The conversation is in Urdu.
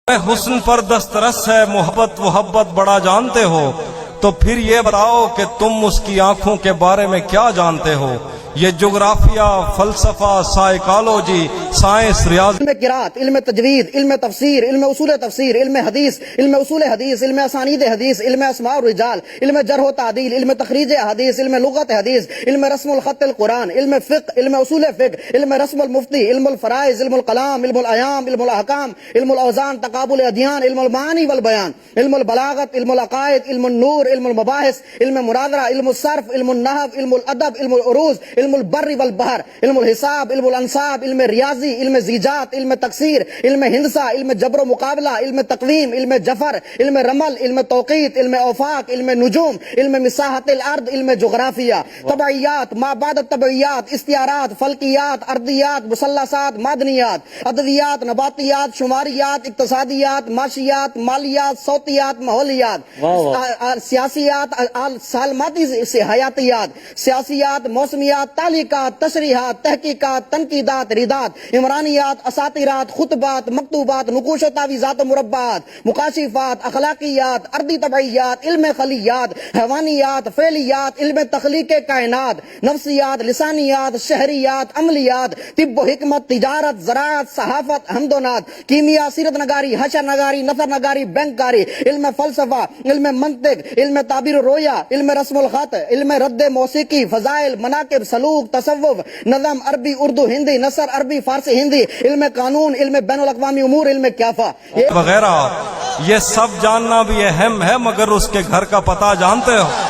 حسن پر دسترس ہے محبت بڑا جانتے ہو، تو پھر یہ بتاؤ کہ تم اس کی آنکھوں کے بارے میں کیا جانتے ہو؟ یہ جغرافیہ، فلسفہ، سائیکالوجی، سائنس، ریاضی، علم قرات، علم تجوید، علم تفسیر، علم اصول تفسیر، علم حدیث، علم اصول حدیث، علم اسانید حدیث، علم اسماء الرجال، علم جرح و تعدیل، علم تخریج حدیث، علم لغت حدیث، علم رسم الخط القرآن، علم فقہ، علم اصول فقہ، علم رسم المفتی، علم الفرائض، علم الکلام، علم الاحکام، علم الاحکام، علم الاوزان، تقابل ادیان، علم المعانی والبیان، علم البلاغت، علم العقائد، علم النور، علم المباحث، علم مناظرہ، علم الصرف، علم النحو، علم الادب، علم العروض، علم البر والبحر، علم الحساب، علم الانصاب، علم ریاضی، علم زیجات، علم تکسیر، علم ہندسہ، علم جبر و مقابلہ، علم تقویم، علم جفر، علم رمل، علم توقیت، علم اوفاق، علم نجوم، علم مساحت الارض، علم جغرافیہ، طبعیات، ما بعد الطبعیات، استعارات، فلکیات، ارضیات، مثلثات، معدنیات، ادویات، نباتیات، شماریات، اقتصادیات، معاشیات، مالیات، صوتیات، ماحولیات، سیاسیات، سالماتی سے حیاتیات، سیاسیات، موسمیات، تعلیقات، تشریحات، تحقیقات، تنقیدات، ردات، عمرانیات، اساطیرات، خطبات، مکتوبات، نقوش و تعویذات و مربعات، مکاشفات، اخلاقیات، ارضی طبعیات، علم خلیات، حیوانیات، فعلیات، علم تخلیق کائنات، نفسیات، لسانیات، شہریات، عملیات، طب و حکمت، تجارت، زراعت، صحافت، حمد و نعت، کیمیا، سیرت نگاری، حشر نگاری، نثر نگاری، بینک کاری، علم فلسفہ، علم منطق، علم تعبیر و رویا، علم رسم الخط، علم رد موسیقی، فضائل، مناقب، سلوک، تصوف، نظم، عربی، اردو، ہندی، نثر، عربی، فارسی، ہندی، علم قانون، علم بین الاقوامی امور، علم کیافہ وغیرہ۔ یہ سب جاننا بھی اہم ہے، مگر اس کے گھر کا پتہ جانتے ہو؟